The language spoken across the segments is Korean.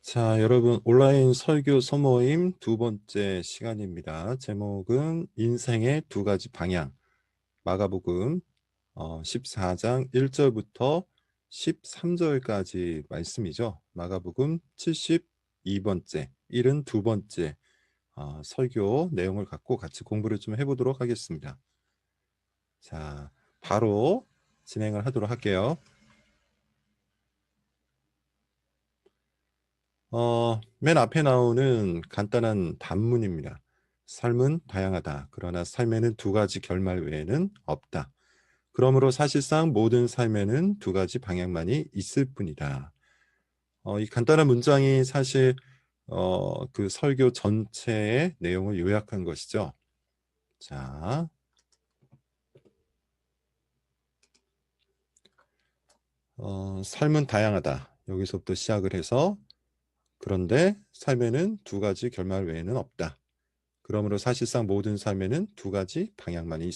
자, 여러분 온라인 설교 소모임 두 번째 시간입니다. 제목은 인생의 두 가지 방향. 마가복음 14장 1절부터 13절까지 말씀이죠. 마가복음 72번째, 72번째 설교 내용을 갖고 같이 공부를 좀 해보도록 하겠습니다. 자, 바로 진행을 하도록 할게요. 맨 앞에 나오는 간단한 단문입니다. 삶은 다양하다. 그러나 삶에는 두 가지 결말 외에는 없다. 그러므로 사실상 모든 삶에는 두 가지 방향만이 있을 뿐이다. 이 간단한 문장이 사실 그 설교 전체의 내용을 요약한 것이죠. 자, 삶은 다양하다. 여기서부터 시작을 해서 그런데 삶에는 두 가지 결말 외에는 없다. 그러므로 사실상 모든 삶에는 두 가지 방향만이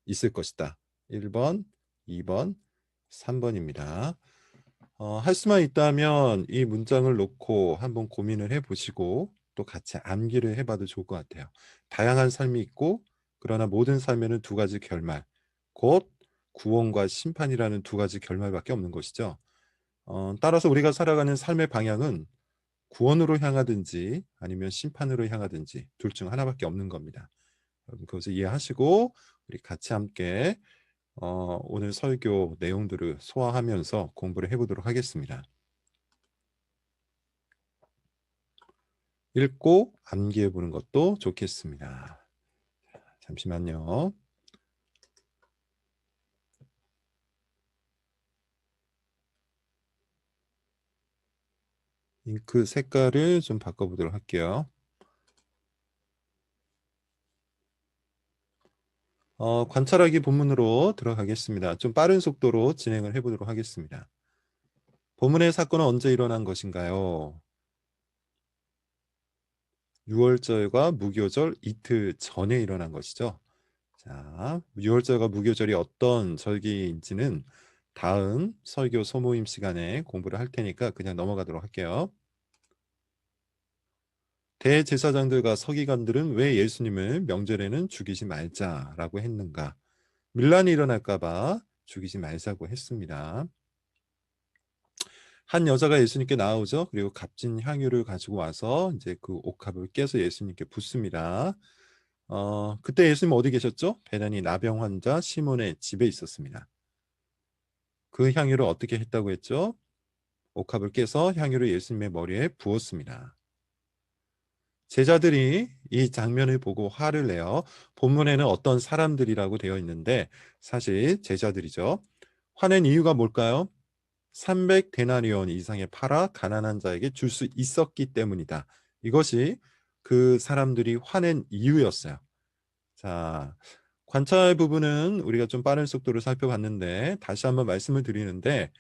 있을 것이다. 1번, 2번, 3번입니다. 할 수만 있다면 이 문장을 놓고 한번 고민을 해보시고 또 같이 암기를 해봐도 좋을 것 같아요. 다양한 삶이 있고 그러나 모든 삶에는 두 가지 결말, 곧 구원과 심판이라는 두 가지 결말밖에 없는 것이죠. 따라서 우리가 살아가는 삶의 방향은 구원으로 향하든지 아니면 심판으로 향하든지 둘 중 하나밖에 없는 겁니다. 여러분 그것을 이해하시고 우리 같이 함께 오늘 설교 내용들을 소화하면서 공부를 해보도록 하겠습니다. 읽고 암기해 보는 것도 좋겠습니다. 잠시만요. 잉크 색깔을 좀 바꿔보도록 할게요. 관찰하기 본문으로 들어가겠습니다. 좀 빠른 속도로 진행을 해보도록 하겠습니다. 본문의 사건은 언제 일어난 것인가요? 6월절과 무교절 이틀 전에 일어난 것이죠. 자, 6월절과 무교절이 어떤 절기인지는 다음 설교 소모임 시간에 공부를 할 테니까 그냥 넘어가도록 할게요. 대제사장들과 서기관들은 왜 예수님을 명절에는 죽이지 말자라고 했는가? 밀란이 일어날까봐 죽이지 말자고 했습니다. 한 여자가 예수님께 나오죠. 그리고 값진 향유를 가지고 와서 이제 그 옥합을 깨서 예수님께 붓습니다. 그때 예수님 어디 계셨죠? 베다니 나병 환자 시몬의 집에 있었습니다. 그 향유를 어떻게 했다고 했죠? 옥합을 깨서 향유를 예수님의 머리에 부었습니다. 제자들이 이 장면을 보고 화를 내어 본문에는 어떤 사람들이라고 되어 있는데 사실 제자들이죠. 화낸 이유가 뭘까요? 300데나리온 이상의 팔아 가난한 자에게 줄 수 있었기 때문이다. 이것이 그 사람들이 화낸 이유였어요. 자, 관찰 부분은 우리가 좀 빠른 속도로 살펴봤는데 다시 한번 말씀을 드리는데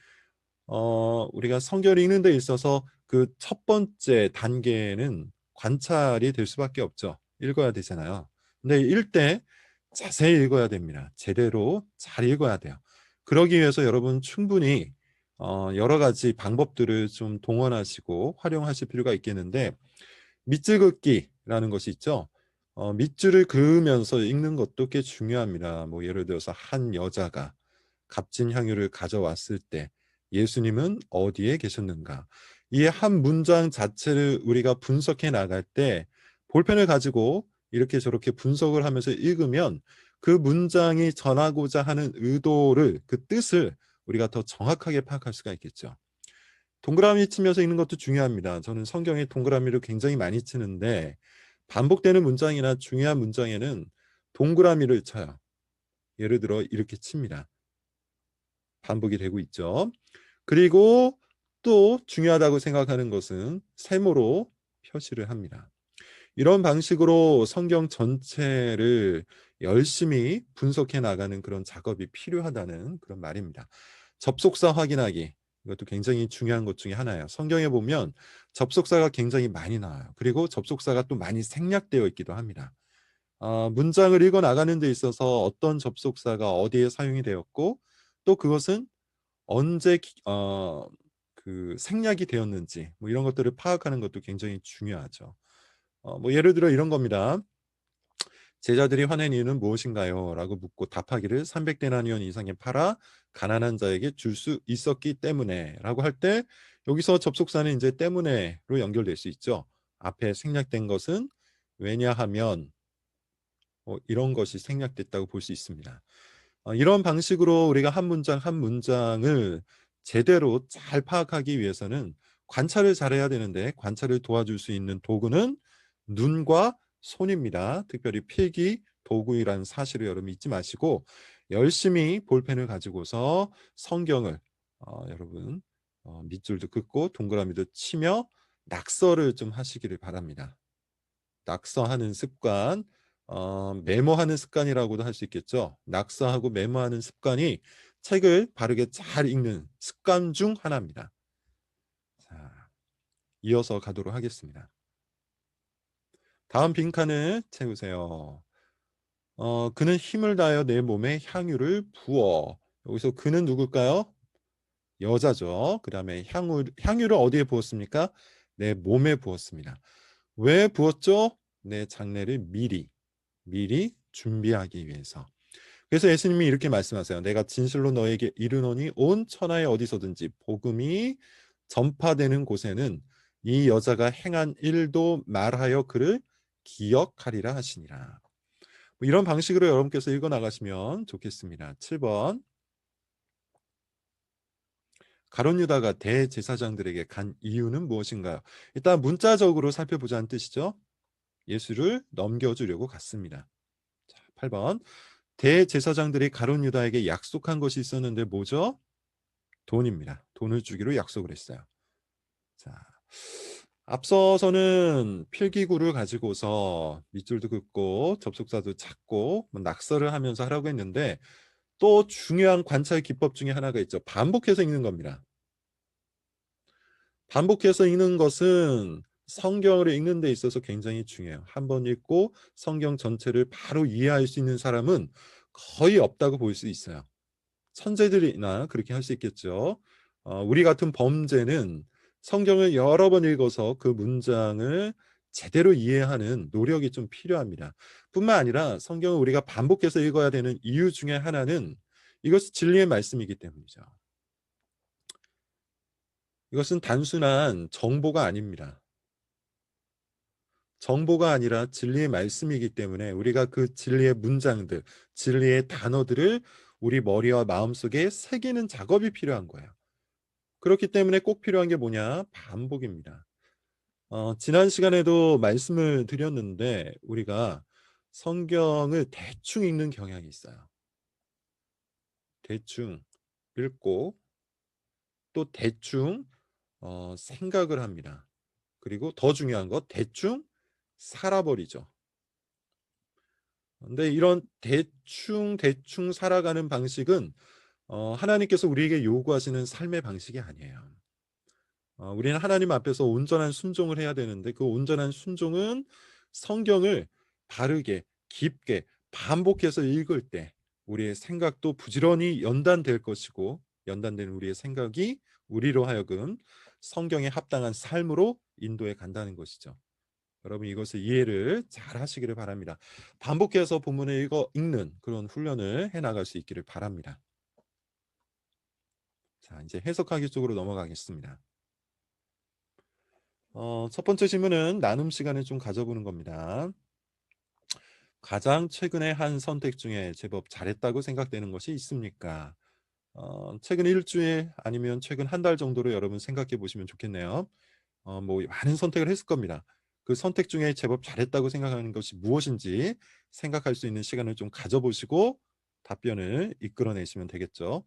우리가 성경을 읽는 데 있어서 그 첫 번째 단계는 관찰이 될 수밖에 없죠. 읽어야 되잖아요. 근데 읽을 때 자세히 읽어야 됩니다. 제대로 잘 읽어야 돼요. 그러기 위해서 여러분 충분히 여러 가지 방법들을 좀 동원하시고 활용하실 필요가 있겠는데 밑줄 긋기라는 것이 있죠. 밑줄을 그으면서 읽는 것도 꽤 중요합니다. 뭐 예를 들어서 한 여자가 값진 향유를 가져왔을 때 예수님은 어디에 계셨는가? 이 한 문장 자체를 우리가 분석해 나갈 때 볼펜을 가지고 이렇게 저렇게 분석을 하면서 읽으면 그 문장이 전하고자 하는 의도를, 그 뜻을 우리가 더 정확하게 파악할 수가 있겠죠. 동그라미 치면서 읽는 것도 중요합니다. 저는 성경에 동그라미를 굉장히 많이 치는데 반복되는 문장이나 중요한 문장에는 동그라미를 쳐요. 예를 들어 이렇게 칩니다. 반복이 되고 있죠. 그리고 또 중요하다고 생각하는 것은 세모로 표시를 합니다. 이런 방식으로 성경 전체를 열심히 분석해 나가는 그런 작업이 필요하다는 그런 말입니다. 접속사 확인하기. 이것도 굉장히 중요한 것 중에 하나예요. 성경에 보면 접속사가 굉장히 많이 나와요. 그리고 접속사가 또 많이 생략되어 있기도 합니다. 문장을 읽어 나가는 데 있어서 어떤 접속사가 어디에 사용이 되었고 또 그것은 언제 그 생략이 되었는지 뭐 이런 것들을 파악하는 것도 굉장히 중요하죠. 뭐 예를 들어 이런 겁니다. 제자들이 화낸 이유는 무엇인가요? 라고 묻고 답하기를 300데나리온 이상에 팔아 가난한 자에게 줄 수 있었기 때문에 라고 할 때 여기서 접속사는 이제 때문에로 연결될 수 있죠. 앞에 생략된 것은 왜냐하면 이런 것이 생략됐다고 볼 수 있습니다. 이런 방식으로 우리가 한 문장 한 문장을 제대로 잘 파악하기 위해서는 관찰을 잘해야 되는데 관찰을 도와줄 수 있는 도구는 눈과 손입니다. 특별히 필기 도구이라는 사실을 여러분 잊지 마시고 열심히 볼펜을 가지고서 성경을 여러분 밑줄도 긋고 동그라미도 치며 낙서를 좀 하시기를 바랍니다. 낙서하는 습관, 메모하는 습관이라고도 할 수 있겠죠. 낙서하고 메모하는 습관이 책을 바르게 잘 읽는 습관 중 하나입니다. 자, 이어서 가도록 하겠습니다. 다음 빈칸을 채우세요. 그는 힘을 다하여 내 몸에 향유를 부어. 여기서 그는 누굴까요? 여자죠. 그 다음에 향유를 어디에 부었습니까? 내 몸에 부었습니다. 왜 부었죠? 내 장례를 미리 준비하기 위해서. 그래서 예수님이 이렇게 말씀하세요. 내가 진실로 너에게 이르노니 온 천하에 어디서든지 복음이 전파되는 곳에는 이 여자가 행한 일도 말하여 그를 기억하리라 하시니라. 뭐 이런 방식으로 여러분께서 읽어 나가시면 좋겠습니다. 7번. 가룟 유다가 대제사장들에게 간 이유는 무엇인가요? 일단 문자적으로 살펴보자는 뜻이죠. 예수를 넘겨주려고 갔습니다. 자, 8번. 대제사장들이 가룟 유다에게 약속한 것이 있었는데 뭐죠? 돈입니다. 돈을 주기로 약속을 했어요. 자, 앞서서는 필기구를 가지고서 밑줄도 긋고 접속사도 찾고 뭐 낙서를 하면서 하라고 했는데 또 중요한 관찰 기법 중에 하나가 있죠. 반복해서 읽는 겁니다. 반복해서 읽는 것은 성경을 읽는 데 있어서 굉장히 중요해요. 한 번 읽고 성경 전체를 바로 이해할 수 있는 사람은 거의 없다고 볼 수 있어요. 천재들이나 그렇게 할 수 있겠죠. 우리 같은 범죄는 성경을 여러 번 읽어서 그 문장을 제대로 이해하는 노력이 좀 필요합니다. 뿐만 아니라 성경을 우리가 반복해서 읽어야 되는 이유 중에 하나는 이것이 진리의 말씀이기 때문이죠. 이것은 단순한 정보가 아닙니다. 정보가 아니라 진리의 말씀이기 때문에 우리가 그 진리의 문장들, 진리의 단어들을 우리 머리와 마음속에 새기는 작업이 필요한 거예요. 그렇기 때문에 꼭 필요한 게 뭐냐? 반복입니다. 지난 시간에도 말씀을 드렸는데 우리가 성경을 대충 읽는 경향이 있어요. 대충 읽고 또 대충 생각을 합니다. 그리고 더 중요한 거 대충 살아버리죠. 근데 이런 대충 살아가는 방식은 하나님께서 우리에게 요구하시는 삶의 방식이 아니에요. 우리는 하나님 앞에서 온전한 순종을 해야 되는데 그 온전한 순종은 성경을 바르게 깊게 반복해서 읽을 때 우리의 생각도 부지런히 연단될 것이고 연단된 우리의 생각이 우리로 하여금 성경에 합당한 삶으로 인도해 간다는 것이죠. 여러분 이것을 이해를 잘 하시기를 바랍니다. 반복해서 본문을 읽는 그런 훈련을 해 나갈 수 있기를 바랍니다. 자, 이제 해석하기 쪽으로 넘어가겠습니다. 첫 번째 질문은 나눔 시간을 좀 가져보는 겁니다. 가장 최근에 한 선택 중에 제법 잘했다고 생각되는 것이 있습니까? 최근 일주일 아니면 최근 한 달 정도로 여러분 생각해 보시면 좋겠네요. 뭐 많은 선택을 했을 겁니다. 그 선택 중에 제법 잘했다고 생각하는 것이 무엇인지 생각할 수 있는 시간을 좀 가져보시고 답변을 이끌어내시면 되겠죠.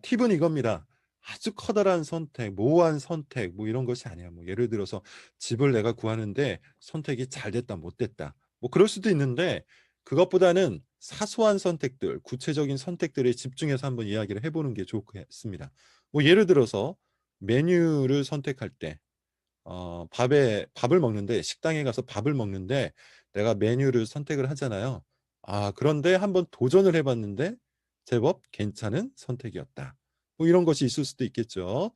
팁은 이겁니다. 아주 커다란 선택, 모호한 선택, 뭐 이런 것이 아니야. 뭐 예를 들어서 집을 내가 구하는데 선택이 잘 됐다, 못 됐다. 뭐 그럴 수도 있는데 그것보다는 사소한 선택들, 구체적인 선택들에 집중해서 한번 이야기를 해보는 게 좋겠습니다. 뭐 예를 들어서 메뉴를 선택할 때, 밥을 먹는데 식당에 가서 밥을 먹는데 내가 메뉴를 선택을 하잖아요. 그런데 한번 도전을 해봤는데 제법 괜찮은 선택이었다. 뭐 이런 것이 있을 수도 있겠죠.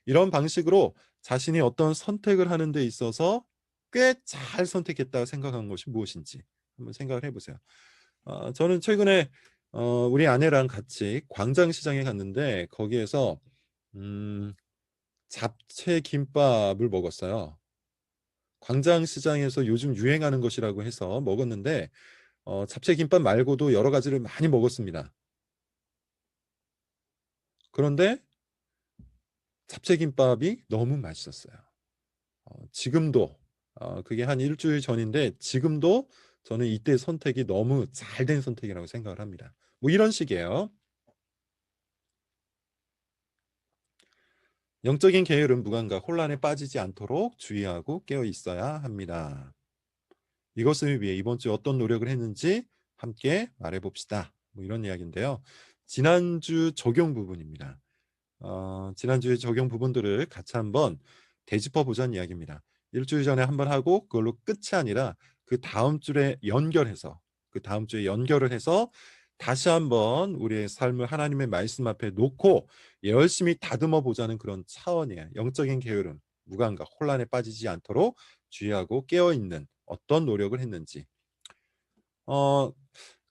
이런 방식으로 자신이 어떤 선택을 하는 데 있어서 꽤 잘 선택했다고 생각한 것이 무엇인지 한번 생각을 해 보세요. 저는 최근에 우리 아내랑 같이 광장시장에 갔는데 거기에서 음 잡채 김밥을 먹었어요. 광장시장에서 요즘 유행하는 것이라고 해서 먹었는데 잡채 김밥 말고도 여러 가지를 많이 먹었습니다. 그런데 잡채 김밥이 너무 맛있었어요. 지금도 그게 한 일 주일 전인데 지금도 저는 이때 선택이 너무 잘 된 선택이라고 생각을 합니다. 뭐 이런 식이에요. 영적인 계율은 무감각, 혼란에 빠지지 않도록 주의하고 깨어 있어야 합니다. 이것을 위해 이번 주에 어떤 노력을 했는지 함께 말해 봅시다. 뭐 이런 이야기인데요. 지난주 적용 부분입니다. 지난주에 적용 부분들을 같이 한번 되짚어 보자는 이야기입니다. 일주일 전에 한번 하고 그걸로 끝이 아니라 그다음 주에 연결을 해서 다시 한번 우리의 삶을 하나님의 말씀 앞에 놓고 열심히 다듬어 보자는 그런 차원이에요. 영적인 게으름, 무감각, 혼란에 빠지지 않도록 주의하고 깨어 있는 어떤 노력을 했는지. 어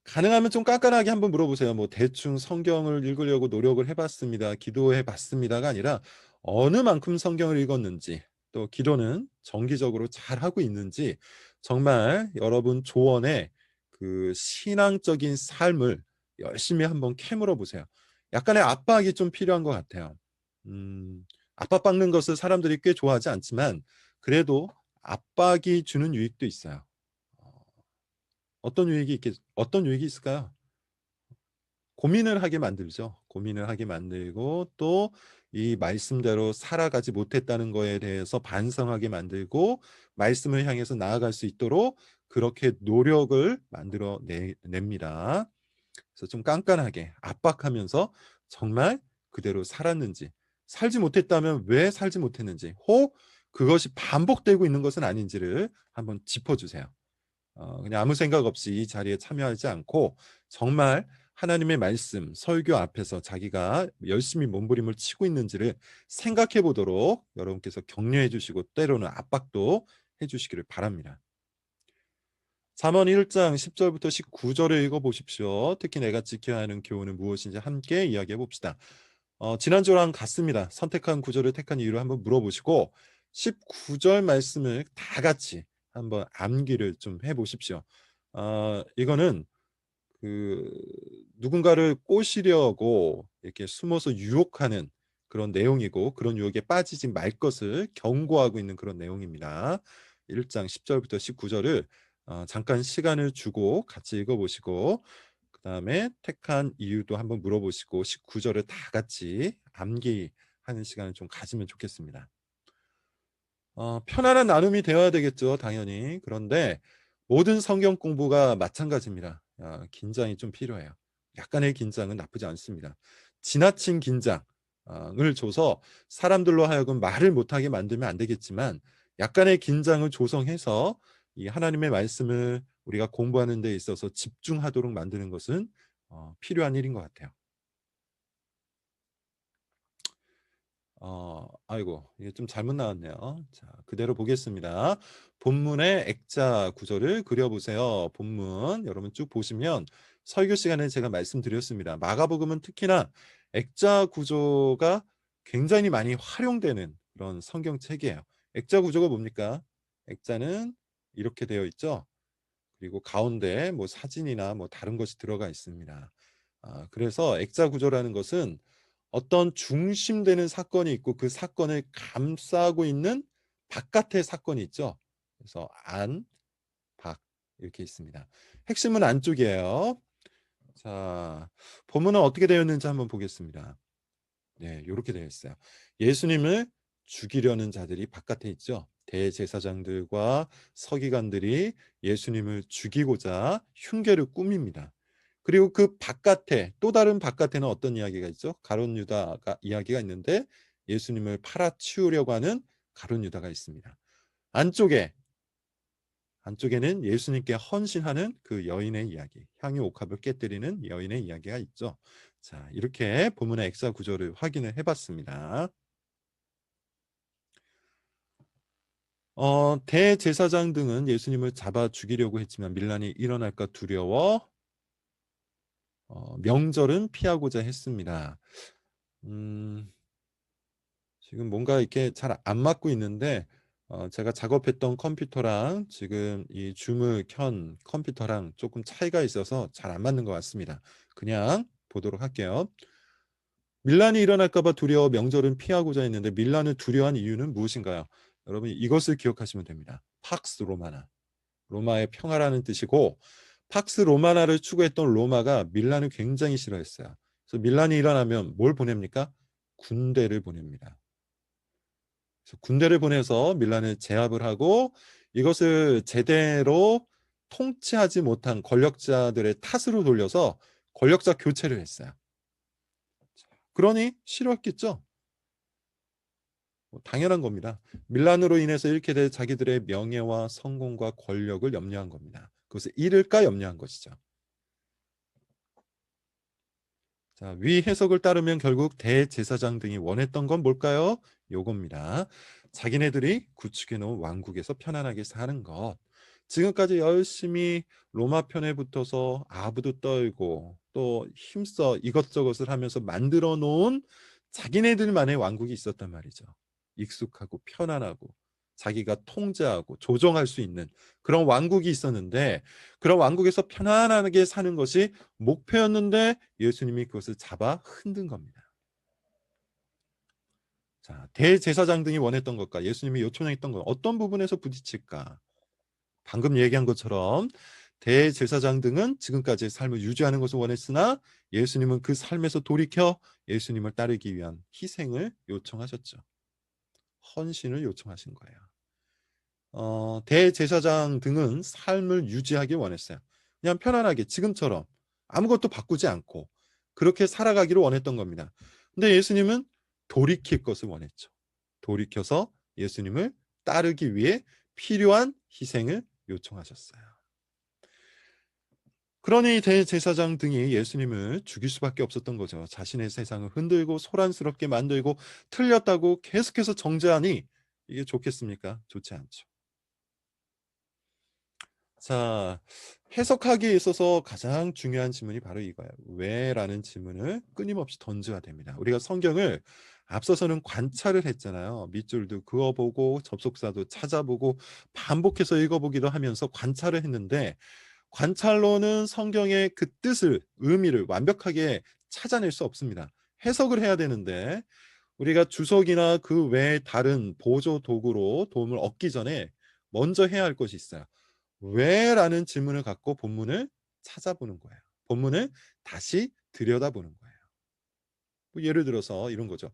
가능하면 좀 깐깐하게 한번 물어보세요. 뭐 대충 성경을 읽으려고 노력을 해 봤습니다. 기도해 봤습니다가 아니라 어느 만큼 성경을 읽었는지, 또 기도는 정기적으로 잘하고 있는지, 정말 여러분 조언의 그 신앙적인 삶을 열심히 한번 캐물어 보세요. 약간의 압박이 좀 필요한 것 같아요. 압박받는 것을 사람들이 꽤 좋아하지 않지만 그래도 압박이 주는 유익도 있어요. 어 어떤 유익이 있을까요? 고민을 하게 만들죠. 고민을 하게 만들고 또 이 말씀대로 살아가지 못했다는 거에 대해서 반성하게 만들고 말씀을 향해서 나아갈 수 있도록 그렇게 노력을 만들어 냅니다. 그래서 좀 깐깐하게 압박하면서 정말 그대로 살았는지, 살지 못했다면 왜 살지 못했는지, 혹 그것이 반복되고 있는 것은 아닌지를 한번 짚어 주세요. 그냥 아무 생각 없이 이 자리에 참여하지 않고 정말 하나님의 말씀, 설교 앞에서 자기가 열심히 몸부림을 치고 있는지를 생각해 보도록 여러분께서 격려해 주시고 때로는 압박도 해 주시기를 바랍니다. 잠언 1장 10절부터 19절을 읽어 보십시오. 특히 내가 지켜야 하는 교훈은 무엇인지 함께 이야기해 봅시다. 지난주랑 같습니다. 선택한 구절을 택한 이유를 한번 물어보시고 19절 말씀을 다 같이 한번 암기를 좀 해 보십시오. 이거는 그 누군가를 꼬시려고 이렇게 숨어서 유혹하는 그런 내용이고 그런 유혹에 빠지지 말 것을 경고하고 있는 그런 내용입니다. 1장 10절부터 19절을 잠깐 시간을 주고 같이 읽어 보시고 그다음에 택한 이유도 한번 물어보시고 19절을 다 같이 암기하는 시간을 좀 가지면 좋겠습니다. 편안한 나눔이 되어야 되겠죠, 당연히. 그런데 모든 성경 공부가 마찬가지입니다. 긴장이 좀 필요해요. 약간의 긴장은 나쁘지 않습니다. 지나친 긴장을 줘서 사람들로 하여금 말을 못하게 만들면 안 되겠지만 약간의 긴장을 조성해서 이 하나님의 말씀을 우리가 공부하는 데 있어서 집중하도록 만드는 것은 필요한 일인 것 같아요. 아이고 이게 좀 잘못 나왔네요. 자 그대로 보겠습니다. 본문의 액자 구조를 그려 보세요. 본문 여러분 쭉 보시면 설교 시간에 제가 말씀드렸습니다. 마가복음은 특히나 액자 구조가 굉장히 많이 활용되는 그런 성경책이에요. 액자 구조가 뭡니까? 액자는 이렇게 되어 있죠. 그리고 가운데 뭐 사진이나 뭐 다른 것이 들어가 있습니다. 그래서 액자 구조라는 것은 어떤 중심되는 사건이 있고 그 사건을 감싸고 있는 바깥의 사건이 있죠. 그래서 안, 밖 이렇게 있습니다. 핵심은 안쪽이에요. 자, 본문은 어떻게 되어 있는지 한번 보겠습니다. 네, 요렇게 되어 있어요. 예수님을 죽이려는 자들이 바깥에 있죠. 대제사장들과 서기관들이 예수님을 죽이고자 흉계를 꾸밉니다. 그리고 그 바깥에 또 다른 바깥에는 어떤 이야기가 있죠? 가룟 유다가 이야기가 있는데 예수님을 팔아치우려고 하는 가룟 유다가 있습니다. 안쪽에 안쪽에는 예수님께 헌신하는 그 여인의 이야기, 향유 옥합을 깨뜨리는 여인의 이야기가 있죠. 자, 이렇게 본문의 액사 구조를 확인을 해봤습니다. 대제사장 등은 예수님을 잡아 죽이려고 했지만 밀란이 일어날까 두려워 명절은 피하고자 했습니다. 음, 지금 뭔가 이렇게 잘 안 맞고 있는데 제가 작업했던 컴퓨터랑 지금 이 줌을 켠 컴퓨터랑 조금 차이가 있어서 잘 안 맞는 것 같습니다. 그냥 보도록 할게요. 밀란이 일어날까 봐 두려워 명절은 피하고자 했는데 밀란을 두려워한 이유는 무엇인가요? 여러분 이것을 기억하시면 됩니다. 팍스 로마나. 로마의 평화라는 뜻이고 팍스 로마나를 추구했던 로마가 밀란을 굉장히 싫어했어요. 그래서 밀란이 일어나면 뭘 보냅니까? 군대를 보냅니다. 그래서 군대를 보내서 밀란을 제압을 하고 이것을 제대로 통치하지 못한 권력자들의 탓으로 돌려서 권력자 교체를 했어요. 그러니 싫었겠죠? 당연한 겁니다. 밀란으로 인해서 잃게 될 자기들의 명예와 성공과 권력을 염려한 겁니다. 그것을 잃을까 염려한 것이죠. 자, 위 해석을 따르면 결국 대제사장 등이 원했던 건 뭘까요? 요겁니다. 자기네들이 구축해 놓은 왕국에서 편안하게 사는 것. 지금까지 열심히 로마 편에 붙어서 아부도 떨고 또 힘써 이것저것을 하면서 만들어 놓은 자기네들만의 왕국이 있었단 말이죠. 익숙하고 편안하고 자기가 통제하고 조정할 수 있는 그런 왕국이 있었는데 그런 왕국에서 편안하게 사는 것이 목표였는데 예수님이 그것을 잡아 흔든 겁니다. 자, 대제사장 등이 원했던 것과 예수님이 요청했던 것 어떤 부분에서 부딪힐까? 방금 얘기한 것처럼 대제사장 등은 지금까지의 삶을 유지하는 것을 원했으나 예수님은 그 삶에서 돌이켜 예수님을 따르기 위한 희생을 요청하셨죠. 헌신을 요청하신 거예요. 대제사장 등은 삶을 유지하기 원했어요. 그냥 편안하게 지금처럼 아무것도 바꾸지 않고 그렇게 살아가기를 원했던 겁니다. 근데 예수님은 돌이킬 것을 원했죠. 돌이켜서 예수님을 따르기 위해 필요한 희생을 요청하셨어요. 그러니 대제사장 등이 예수님을 죽일 수밖에 없었던 거죠. 자신의 세상을 흔들고 소란스럽게 만들고 틀렸다고 계속해서 정죄하니 이게 좋겠습니까? 좋지 않죠. 자, 해석하기에 있어서 가장 중요한 질문이 바로 이거예요. 왜라는 질문을 끊임없이 던져야 됩니다. 우리가 성경을 앞서서는 관찰을 했잖아요. 밑줄도 그어보고 접속사도 찾아보고 반복해서 읽어보기도 하면서 관찰을 했는데 관찰로는 성경의 그 뜻을 의미를 완벽하게 찾아낼 수 없습니다. 해석을 해야 되는데 우리가 주석이나 그 외의 다른 보조 도구로 도움을 얻기 전에 먼저 해야 할 것이 있어요. 왜라는 질문을 갖고 본문을 찾아보는 거예요. 본문을 다시 들여다보는 거예요. 뭐 예를 들어서 이런 거죠.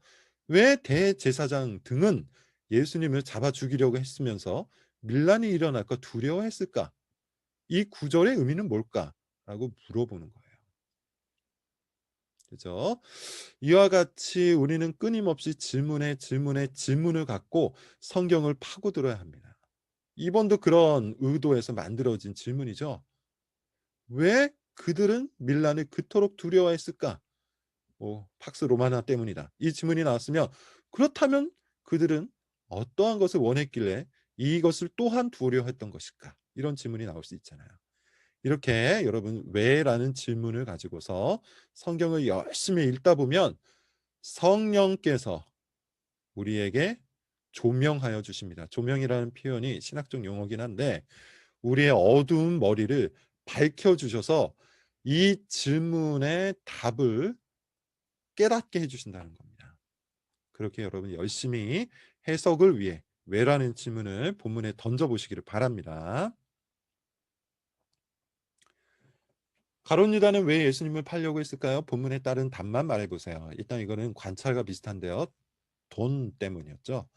왜 대제사장 등은 예수님을 잡아 죽이려고 했으면서 밀란이 일어날까 두려워했을까? 이 구절의 의미는 뭘까?라고 물어보는 거예요. 그죠? 이와 같이 우리는 끊임없이 질문에 질문을 갖고 성경을 파고들어야 합니다. 이번도 그런 의도에서 만들어진 질문이죠. 왜 그들은 밀란을 그토록 두려워했을까? 팍스 로마나 때문이다. 이 질문이 나왔으면 그렇다면 그들은 어떠한 것을 원했길래 이것을 또한 두려워했던 것일까? 이런 질문이 나올 수 있잖아요. 이렇게 여러분 왜라는 질문을 가지고서 성경을 열심히 읽다 보면 성령께서 우리에게 조명하여 주십니다. 조명이라는 표현이 신학적 용어긴 한데 우리의 어두운 머리를 밝혀 주셔서 이 질문의 답을 깨닫게 해 주신다는 겁니다. 그렇게 여러분 열심히 해석을 위해 왜라는 질문을 본문에 던져 보시기를 바랍니다. 가룟 유다는 왜 예수님을 팔려고 했을까요? 본문에 따른 답만 말해 보세요. 일단 이거는 관찰과 비슷한데요. 돈 때문이었죠.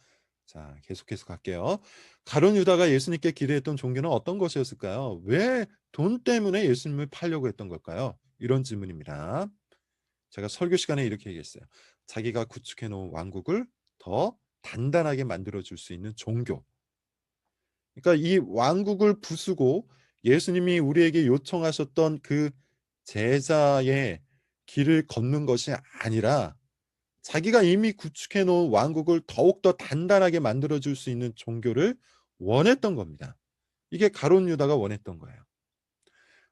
자, 계속해서 갈게요. 가룟 유다가 예수님께 기대했던 종교는 어떤 것이었을까요? 왜 돈 때문에 예수님을 팔려고 했던 걸까요? 이런 질문입니다. 제가 설교 시간에 이렇게 얘기했어요. 자기가 구축해 놓은 왕국을 더 단단하게 만들어 줄 수 있는 종교. 그러니까 이 왕국을 부수고 예수님이 우리에게 요청하셨던 그 제자의 길을 걷는 것이 아니라 자기가 이미 구축해 놓은 왕국을 더욱더 단단하게 만들어 줄 수 있는 종교를 원했던 겁니다. 이게 가룟 유다가 원했던 거예요.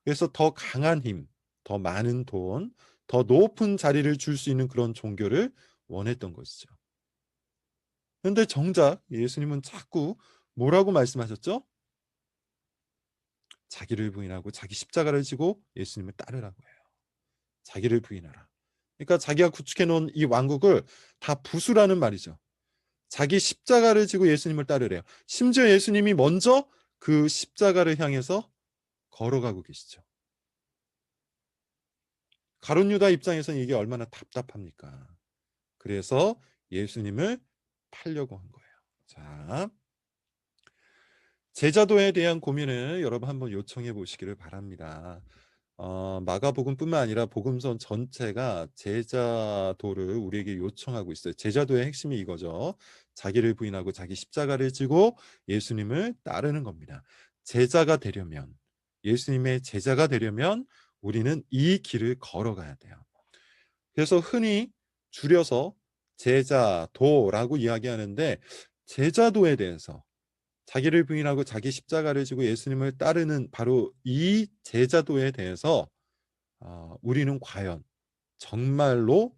그래서 더 강한 힘, 더 많은 돈, 더 높은 자리를 줄 수 있는 그런 종교를 원했던 것이죠. 그런데 정작 예수님은 자꾸 뭐라고 말씀하셨죠? 자기를 부인하고 자기 십자가를 지고 예수님을 따르라고 해요. 자기를 부인하라. 그러니까 자기가 구축해 놓은 이 왕국을 다 부수라는 말이죠. 자기 십자가를 지고 예수님을 따르래요. 심지어 예수님이 먼저 그 십자가를 향해서 걸어가고 계시죠. 가룟 유다 입장에서는 이게 얼마나 답답합니까? 그래서 예수님을 팔려고 한 거예요. 자, 제자도에 대한 고민을 여러분 한번 요청해 보시기를 바랍니다. 마가복음뿐만 아니라 복음서 전체가 제자도를 우리에게 요청하고 있어요. 제자도의 핵심이 이거죠. 자기를 부인하고 자기 십자가를 지고 예수님을 따르는 겁니다. 제자가 되려면, 예수님의 제자가 되려면 우리는 이 길을 걸어가야 돼요. 그래서 흔히 줄여서 제자도라고 이야기하는데, 제자도에 대해서 자기를 부인하고 자기 십자가를 지고 예수님을 따르는 바로 이 제자도에 대해서 우리는 과연 정말로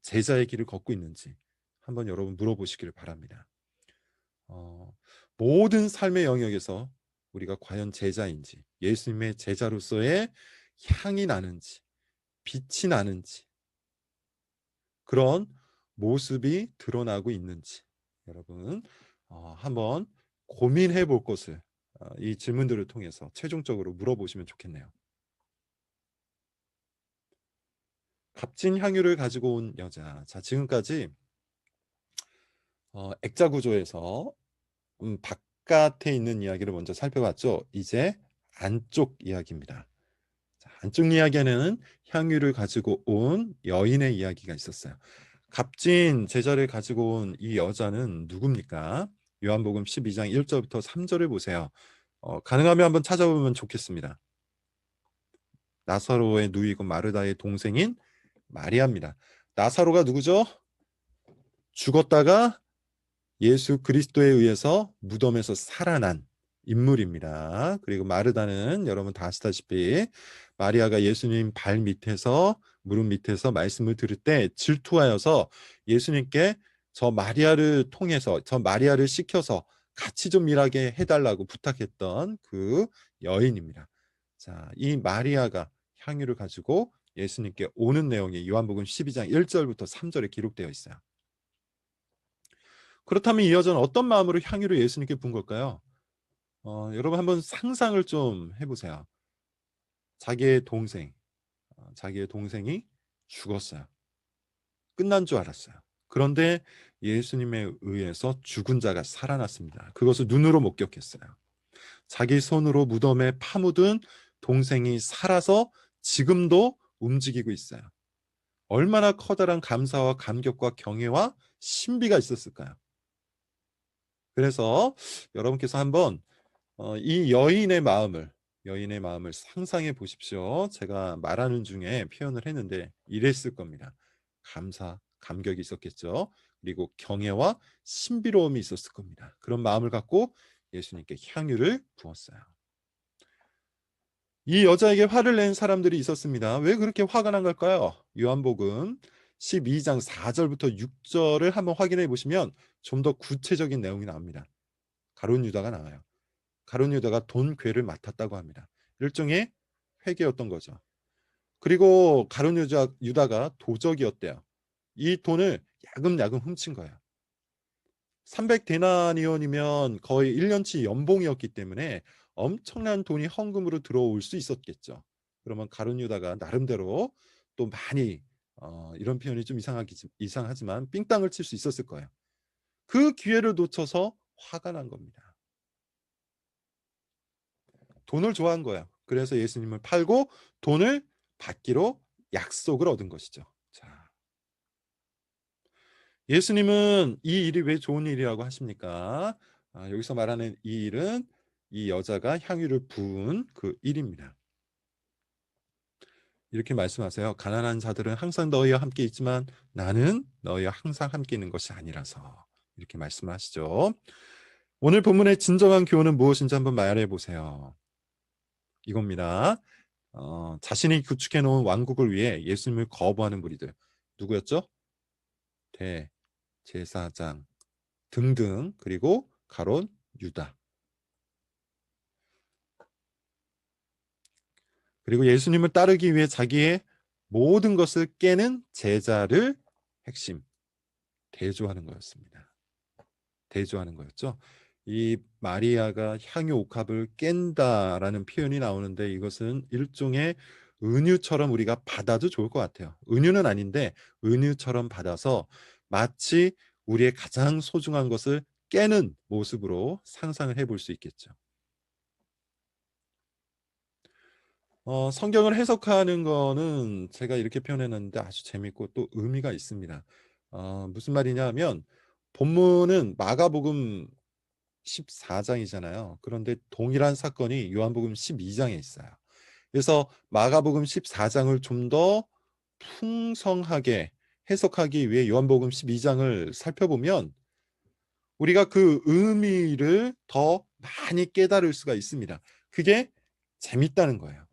제자의 길을 걷고 있는지 한번 여러분 물어보시기를 바랍니다. 어, 모든 삶의 영역에서 우리가 과연 제자인지, 예수님의 제자로서의 향이 나는지, 빛이 나는지, 그런 모습이 드러나고 있는지 여러분 한번 고민해 볼 것을 이 질문들을 통해서 최종적으로 물어보시면 좋겠네요. 값진 향유를 가지고 온 여자. 자, 지금까지 액자 구조에서 바깥에 있는 이야기를 먼저 살펴봤죠. 이제 안쪽 이야기입니다. 자, 안쪽 이야기에는 향유를 가지고 온 여인의 이야기가 있었어요. 값진 제자를 가지고 온 이 여자는 누굽니까? 요한복음 12장 1절부터 3절을 보세요. 가능하면 한번 찾아보면 좋겠습니다. 나사로의 누이고 마르다의 동생인 마리아입니다. 나사로가 누구죠? 죽었다가 예수 그리스도에 의해서 무덤에서 살아난 인물입니다. 그리고 마르다는 여러분 다 아시다시피 마리아가 예수님 발 밑에서 무릎 밑에서 말씀을 들을 때 질투하여서 예수님께 저 마리아를 통해서 저 마리아를 시켜서 같이 좀 일하게 해달라고 부탁했던 그 여인입니다. 자, 이 마리아가 향유를 가지고 예수님께 오는 내용이 요한복음 12장 1절부터 3절에 기록되어 있어요. 그렇다면 이 여자는 어떤 마음으로 향유를 예수님께 분 걸까요? 여러분 한번 상상을 좀 해보세요. 자기의 동생, 자기의 동생이 죽었어요. 끝난 줄 알았어요. 그런데 예수님에 의해서 죽은 자가 살아났습니다. 그것을 눈으로 목격했어요. 자기 손으로 무덤에 파묻은 동생이 살아서 지금도 움직이고 있어요. 얼마나 커다란 감사와 감격과 경애와 신비가 있었을까요? 그래서 여러분께서 한번 이 여인의 마음을 상상해 보십시오. 제가 말하는 중에 표현을 했는데 이랬을 겁니다. 감사, 감격이 있었겠죠. 그리고 경애와 신비로움이 있었을 겁니다. 그런 마음을 갖고 예수님께 향유를 부었어요. 이 여자에게 화를 낸 사람들이 있었습니다. 왜 그렇게 화가 난 걸까요? 요한복음 12장 4절부터 6절을 한번 확인해 보시면 좀 더 구체적인 내용이 나옵니다. 가룟 유다가 나와요. 가룟 유다가 돈 괴를 맡았다고 합니다. 일종의 회계였던 거죠. 그리고 가룟 유다가 도적이었대요. 이 돈을 야금야금 훔친 거예요. 300데나리온이면 거의 1년치 연봉이었기 때문에 엄청난 돈이 헌금으로 들어올 수 있었겠죠. 그러면 가룟 유다가 나름대로 또 많이 이런 표현이 좀 이상하지만 삥땅을 칠 수 있었을 거예요. 그 기회를 놓쳐서 화가 난 겁니다. 돈을 좋아한 거야. 그래서 예수님을 팔고 돈을 받기로 약속을 얻은 것이죠. 자, 예수님은 이 일이 왜 좋은 일이라고 하십니까? 여기서 말하는 이 일은 이 여자가 향유를 부은 그 일입니다. 이렇게 말씀하세요. 가난한 자들은 항상 너희와 함께 있지만 나는 너희와 항상 함께 있는 것이 아니라서. 이렇게 말씀하시죠. 오늘 본문의 진정한 교훈은 무엇인지 한번 말해 보세요. 이겁니다. 자신이 구축해 놓은 왕국을 위해 예수님을 거부하는 무리들. 누구였죠? 대제사장 등등, 그리고 가론 유다. 그리고 예수님을 따르기 위해 자기의 모든 것을 깨는 제자를 핵심 대조하는 거였습니다. 대조하는 거였죠. 이 마리아가 향유 옥합을 깬다라는 표현이 나오는데 이것은 일종의 은유처럼 우리가 받아도 좋을 것 같아요. 은유는 아닌데 은유처럼 받아서 마치 우리의 가장 소중한 것을 깨는 모습으로 상상을 해볼 수 있겠죠. 성경을 해석하는 거는 제가 이렇게 표현했는데 아주 재밌고 또 의미가 있습니다. 무슨 말이냐 하면 본문은 마가복음 14장이잖아요. 그런데 동일한 사건이 요한복음 12장에 있어요. 그래서 마가복음 14장을 좀 더 풍성하게 해석하기 위해 요한복음 12장을 살펴보면 우리가 그 의미를 더 많이 깨달을 수가 있습니다. 그게 재밌다는 거예요.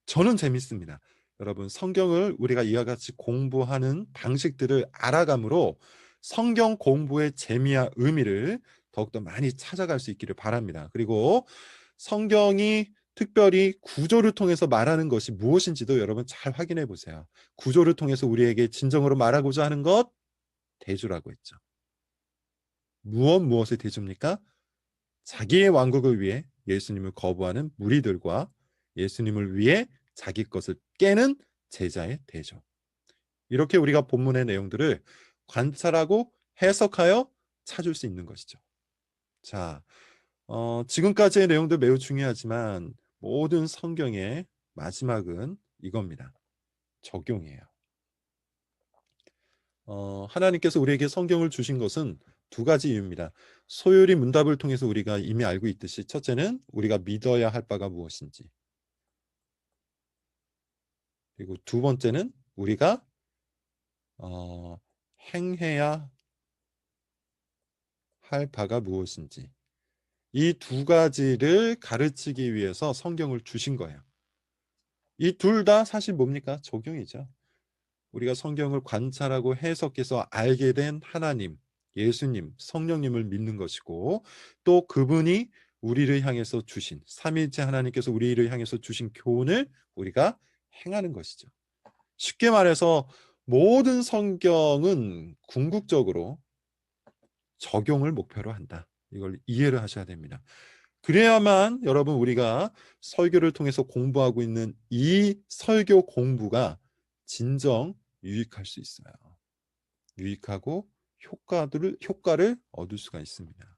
저는 재밌습니다. 여러분, 성경을 우리가 이와 같이 공부하는 방식들을 알아감으로 성경 공부의 재미와 의미를 더욱더 많이 찾아갈 수 있기를 바랍니다. 그리고 성경이 특별히 구조를 통해서 말하는 것이 무엇인지도 여러분 잘 확인해 보세요. 구조를 통해서 우리에게 진정으로 말하고자 하는 것, 대조라고 했죠. 무엇의 대조입니까? 자기의 왕국을 위해 예수님을 거부하는 무리들과 예수님을 위해 자기 것을 깨는 제자의 대조. 이렇게 우리가 본문의 내용들을 관찰하고 해석하여 찾을 수 있는 것이죠. 자, 지금까지의 내용도 매우 중요하지만 모든 성경의 마지막은 이겁니다. 적용이에요. 하나님께서 우리에게 성경을 주신 것은 두 가지 이유입니다. 소요리 문답을 통해서 우리가 이미 알고 있듯이 첫째는 우리가 믿어야 할 바가 무엇인지, 그리고 두 번째는 우리가 행해야 할 바가 무엇인지, 이 두 가지를 가르치기 위해서 성경을 주신 거예요. 이 둘 다 사실 뭡니까? 적용이죠. 우리가 성경을 관찰하고 해석해서 알게 된 하나님, 예수님, 성령님을 믿는 것이고 또 그분이 우리를 향해서 주신 삼위일체 하나님께서 우리를 향해서 주신 교훈을 우리가 행하는 것이죠. 쉽게 말해서 모든 성경은 궁극적으로 적용을 목표로 한다. 이걸 이해를 하셔야 됩니다. 그래야만 여러분 우리가 설교를 통해서 공부하고 있는 이 설교 공부가 진정 유익할 수 있어요. 유익하고 효과를 얻을 수가 있습니다.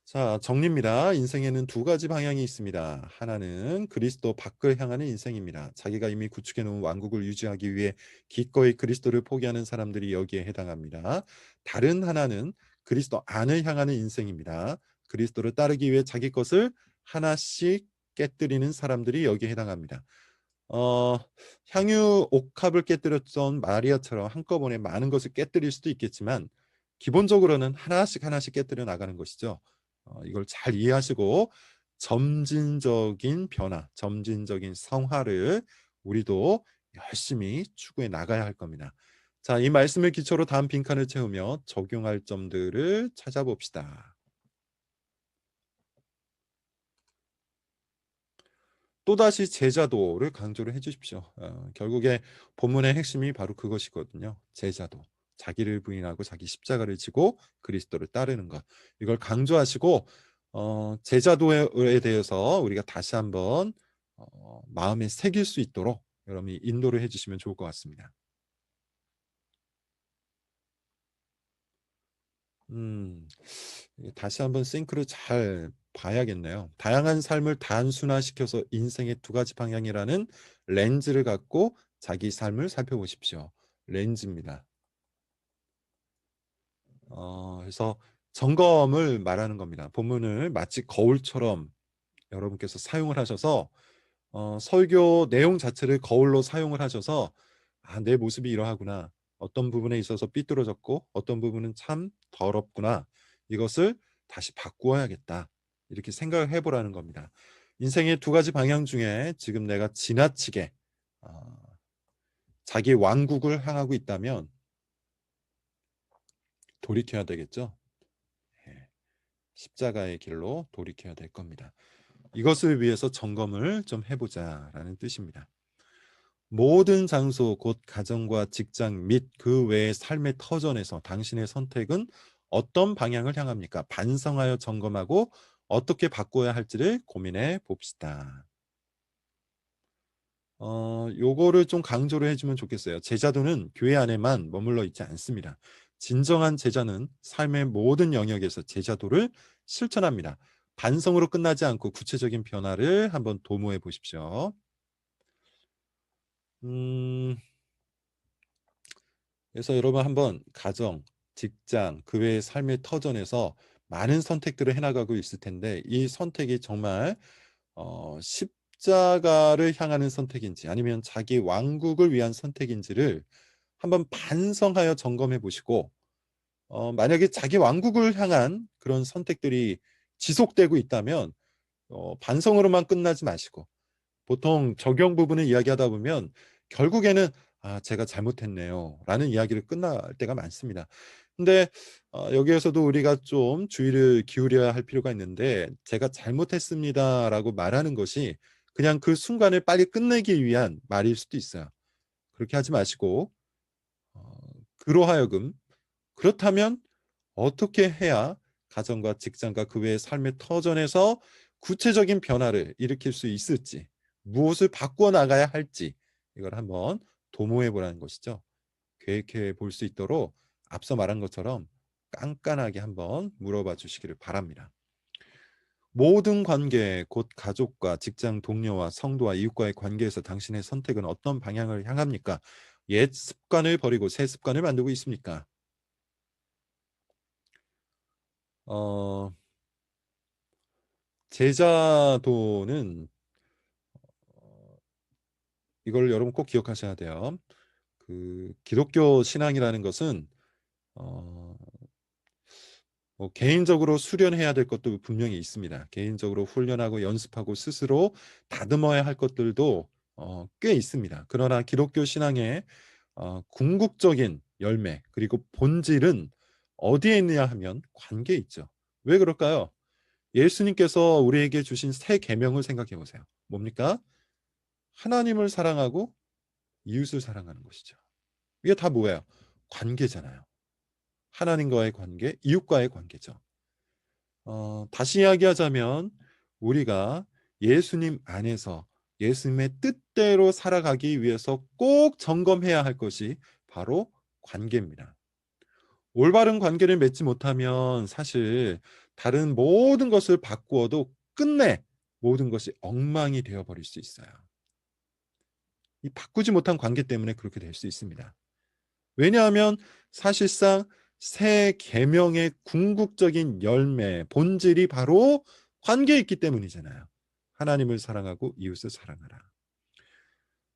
자, 정리입니다. 인생에는 두 가지 방향이 있습니다. 하나는 그리스도 밖을 향하는 인생입니다. 자기가 이미 구축해 놓은 왕국을 유지하기 위해 기꺼이 그리스도를 포기하는 사람들이 여기에 해당합니다. 다른 하나는 그리스도 안을 향하는 인생입니다. 그리스도를 따르기 위해 자기 것을 하나씩 깨뜨리는 사람들이 여기에 해당합니다. 어, 향유 옥합을 깨뜨렸던 마리아처럼 한꺼번에 많은 것을 깨뜨릴 수도 있겠지만 기본적으로는 하나씩 하나씩 깨뜨려 나가는 것이죠. 이걸 잘 이해하시고 점진적인 변화, 점진적인 성화를 우리도 열심히 추구해 나가야 할 겁니다. 자, 이 말씀을 기초로 다음 빈칸을 채우며 적용할 점들을 찾아봅시다. 또다시 제자도를 강조를 해주십시오. 결국에 본문의 핵심이 바로 그것이거든요. 제자도. 자기를 부인하고 자기 십자가를 지고 그리스도를 따르는 것. 이걸 강조하시고 제자도에 대해서 우리가 다시 한번 마음에 새길 수 있도록 여러분이 인도를 해주시면 좋을 것 같습니다. 음, 다시 한번 싱크를 잘 봐야겠네요. 다양한 삶을 단순화시켜서 인생의 두 가지 방향이라는 렌즈를 갖고 자기 삶을 살펴보십시오. 렌즈입니다. 그래서 점검을 말하는 겁니다. 본문을 마치 거울처럼 여러분께서 사용을 하셔서 설교 내용 자체를 거울로 사용을 하셔서 '아 내 모습이 이러하구나. 어떤 부분에 있어서 삐뚤어졌고 어떤 부분은 참 더럽구나. 이것을 다시 바꾸어야겠다.' 이렇게 생각을 해 보라는 겁니다. 인생의 두 가지 방향 중에 지금 내가 지나치게 어 자기 왕국을 향하고 있다면 돌이켜야 되겠죠. 예. 십자가의 길로 돌이켜야 될 겁니다. 이것을 위해서 점검을 좀 해 보자라는 뜻입니다. 모든 장소 곧 가정과 직장 및 그 외의 삶의 터전에서 당신의 선택은 어떤 방향을 향합니까? 반성하여 점검하고 어떻게 바꿔야 할지를 고민해 봅시다. 요거를 좀 강조를 해 주면 좋겠어요. 제자도는 교회 안에만 머물러 있지 않습니다. 진정한 제자는 삶의 모든 영역에서 제자도를 실천합니다. 반성으로 끝나지 않고 구체적인 변화를 한번 도모해 보십시오. 음 그래서 여러분 한번 가정, 직장, 그 외의 삶의 터전에서 많은 선택들을 해 나가고 있을 텐데 이 선택이 정말 십자가를 향하는 선택인지 아니면 자기 왕국을 위한 선택인지를 한번 반성하여 점검해 보시고 만약에 자기 왕국을 향한 그런 선택들이 지속되고 있다면 반성으로만 끝나지 마시고 보통 적용 부분을 이야기하다 보면 결국에는 "아 제가 잘못했네요."라는 이야기를 끝날 때가 많습니다. 근데 여기에서도 우리가 좀 주의를 기울여야 할 필요가 있는데 "제가 잘못했습니다."라고 말하는 것이 그냥 그 순간을 빨리 끝내기 위한 말일 수도 있어요. 그렇게 하지 마시고 어 그로하여금 그렇다면 어떻게 해야 가정과 직장과 그 외의 삶의 터전에서 구체적인 변화를 일으킬 수 있을지, 무엇을 바꾸어 나가야 할지 이걸 한번 도모해 보라는 것이죠. 계획해 볼 수 있도록 앞서 말한 것처럼 깐깐하게 한번 물어봐 주시기를 바랍니다. 모든 관계, 곧 가족과 직장 동료와 성도와 이웃과의 관계에서 당신의 선택은 어떤 방향을 향합니까? 옛 습관을 버리고 새 습관을 만들고 있습니까? 어 제자도는 어 이걸 여러분 꼭 기억하셔야 돼요. 그 기독교 신앙이라는 것은 어 뭐 개인적으로 수련해야 될 것도 분명히 있습니다. 개인적으로 훈련하고 연습하고 스스로 다듬어야 할 것들도 꽤 있습니다. 그러나 기독교 신앙의 궁극적인 열매 그리고 본질은 어디에 있느냐 하면 관계에 있죠. 왜 그럴까요? 예수님께서 우리에게 주신 새 계명을 생각해 보세요. 뭡니까? 하나님을 사랑하고 이웃을 사랑하는 것이죠. 이게 다 뭐예요? 관계잖아요. 하나님과의 관계, 이웃과의 관계죠. 다시 이야기하자면 우리가 예수님 안에서 예수님의 뜻대로 살아가기 위해서 꼭 점검해야 할 것이 바로 관계입니다. 올바른 관계를 맺지 못하면 사실 다른 모든 것을 바꾸어도 끝내 모든 것이 엉망이 되어 버릴 수 있어요. 이 바꾸지 못한 관계 때문에 그렇게 될 수 있습니다. 왜냐하면 사실상 새 계명의 궁극적인 열매, 본질이 바로 관계에 있기 때문이잖아요. 하나님을 사랑하고 이웃을 사랑하라.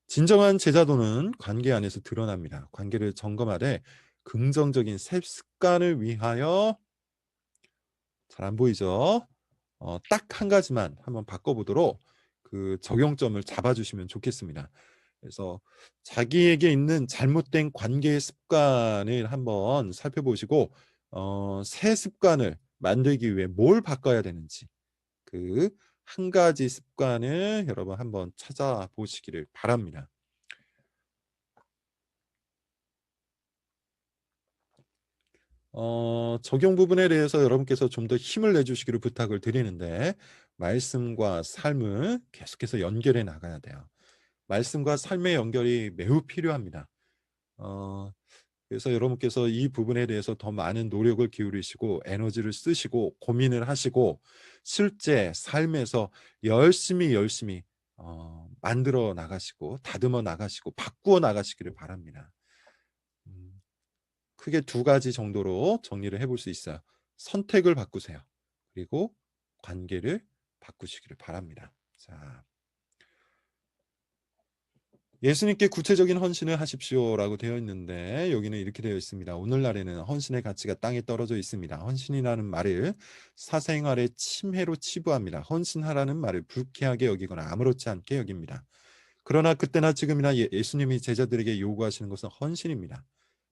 진정한 제자도는 관계 안에서 드러납니다. 관계를 점검하되 긍정적인 새 습관을 위하여 잘 안 보이죠? 딱 한 가지만 한번 바꿔보도록 그 적용점을 잡아주시면 좋겠습니다. 그래서 자기에게 있는 잘못된 관계의 습관을 한번 살펴보시고 새 습관을 만들기 위해 뭘 바꿔야 되는지 그 한 가지 습관을 여러분 한번 찾아보시기를 바랍니다. 적용 부분에 대해서 여러분께서 좀 더 힘을 내주시기를 부탁을 드리는데 말씀과 삶을 계속해서 연결해 나가야 돼요. 말씀과 삶의 연결이 매우 필요합니다. 어 그래서 여러분께서 이 부분에 대해서 더 많은 노력을 기울이시고 에너지를 쓰시고 고민을 하시고 실제 삶에서 열심히 만들어 나가시고 다듬어 나가시고 바꾸어 나가시기를 바랍니다. 음 크게 두 가지 정도로 정리를 해볼 수 있어요. 선택을 바꾸세요. 그리고 관계를 바꾸시기를 바랍니다. 자, 예수님께 구체적인 헌신을 하십시오라고 되어 있는데 여기는 이렇게 되어 있습니다. 오늘날에는 헌신의 가치가 땅에 떨어져 있습니다. 헌신이라는 말을 사생활의 침해로 치부합니다. 헌신하라는 말을 불쾌하게 여기거나 아무렇지 않게 여깁니다. 그러나 그때나 지금이나 예수님이 제자들에게 요구하시는 것은 헌신입니다.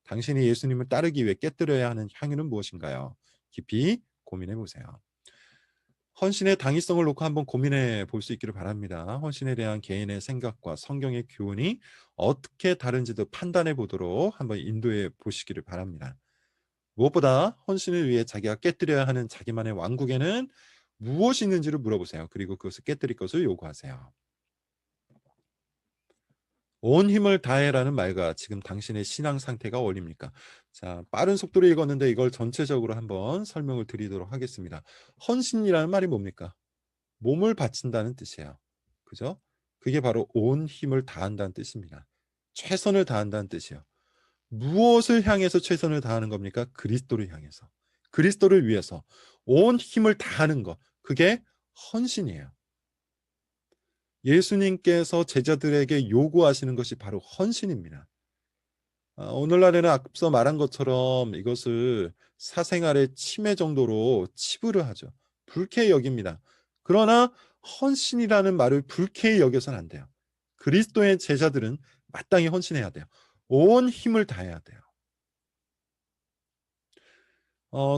당신이 예수님을 따르기 위해 깨뜨려야 하는 향유는 무엇인가요? 깊이 고민해 보세요. 헌신의 당위성을 놓고 한번 고민해 볼 수 있기를 바랍니다. 헌신에 대한 개인의 생각과 성경의 교훈이 어떻게 다른지도 판단해 보도록 한번 인도해 보시기를 바랍니다. 무엇보다 헌신을 위해 자기가 깨뜨려야 하는 자기만의 왕국에는 무엇이 있는지를 물어보세요. 그리고 그것을 깨뜨릴 것을 요구하세요. 온 힘을 다해라는 말과 지금 당신의 신앙 상태가 어울립니까? 자, 빠른 속도로 읽었는데 이걸 전체적으로 한번 설명을 드리도록 하겠습니다. 헌신이라는 말이 뭡니까? 몸을 바친다는 뜻이에요. 그죠? 그게 바로 온 힘을 다한다는 뜻입니다. 최선을 다한다는 뜻이에요. 무엇을 향해서 최선을 다하는 겁니까? 그리스도를 향해서. 그리스도를 위해서 온 힘을 다하는 것. 그게 헌신이에요. 예수님께서 제자들에게 요구하시는 것이 바로 헌신입니다. 오늘날에는 앞서 말한 것처럼 이것을 사생활의 침해 정도로 치부를 하죠. 불쾌히 여깁니다. 그러나 헌신이라는 말을 불쾌히 여겨서는 안 돼요. 그리스도의 제자들은 마땅히 헌신해야 돼요. 온 힘을 다해야 돼요.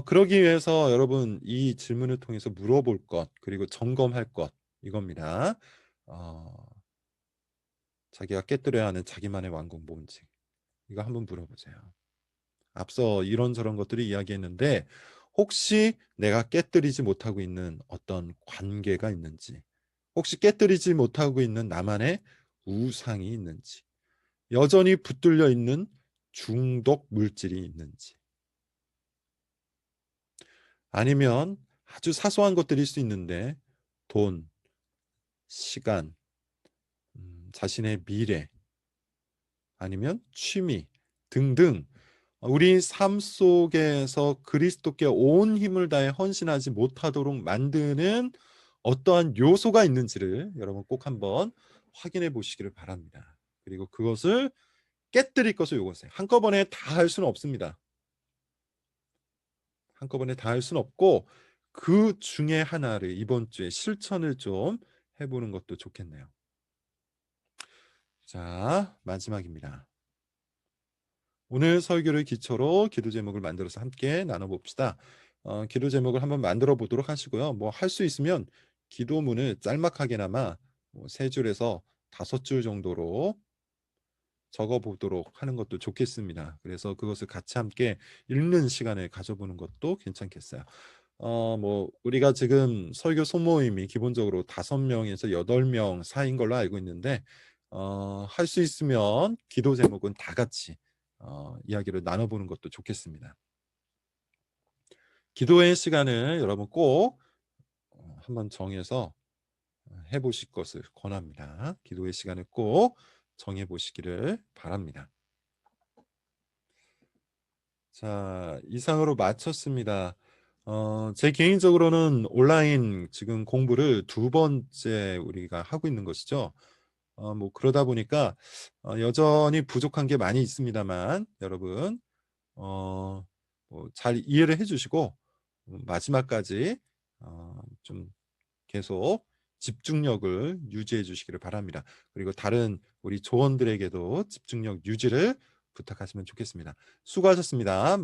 그러기 위해서 여러분 이 질문을 통해서 물어볼 것 그리고 점검할 것 이겁니다. 어, 자기가 깨뜨려야 하는 자기만의 왕국 뭔지 이거 한번 물어보세요. 앞서 이런저런 것들을 이야기했는데 혹시 내가 깨뜨리지 못하고 있는 어떤 관계가 있는지, 혹시 깨뜨리지 못하고 있는 나만의 우상이 있는지, 여전히 붙들려 있는 중독 물질이 있는지, 아니면 아주 사소한 것들일 수 있는데 돈, 시간, 자신의 미래, 아니면 취미 등등 우리 삶 속에서 그리스도께 온 힘을 다해 헌신하지 못하도록 만드는 어떠한 요소가 있는지를 여러분 꼭 한번 확인해 보시기를 바랍니다. 그리고 그것을 깨뜨릴 것을 요구하세요. 한꺼번에 다 할 수는 없습니다. 한꺼번에 다 할 수는 없고 그 중에 하나를 이번 주에 실천을 좀 해보는 것도 좋겠네요. 자, 마지막입니다. 오늘 설교를 기초로 기도 제목을 만들어서 함께 나눠봅시다. 기도 제목을 한번 만들어 보도록 하시고요. 뭐 할 수 있으면 기도문을 짤막하게나마 뭐 3줄에서 5줄 정도로 적어 보도록 하는 것도 좋겠습니다. 그래서 그것을 같이 함께 읽는 시간을 가져보는 것도 괜찮겠어요. 뭐 우리가 지금 설교 소모임이 기본적으로 5명에서 8명 사이인 걸로 알고 있는데 할 수 있으면 기도 제목은 다 같이 이야기를 나눠보는 것도 좋겠습니다. 기도의 시간을 여러분 꼭 한번 정해서 해보실 것을 권합니다. 기도의 시간을 꼭 정해보시기를 바랍니다. 자, 이상으로 마쳤습니다. 제 개인적으로는 온라인 지금 공부를 2번째 우리가 하고 있는 것이죠. 뭐 그러다 보니까 여전히 부족한 게 많이 있습니다만 여러분 뭐 잘 이해를 해주시고 마지막까지 좀 계속 집중력을 유지해 주시기를 바랍니다. 그리고 다른 우리 조원들에게도 집중력 유지를 부탁하시면 좋겠습니다. 수고하셨습니다.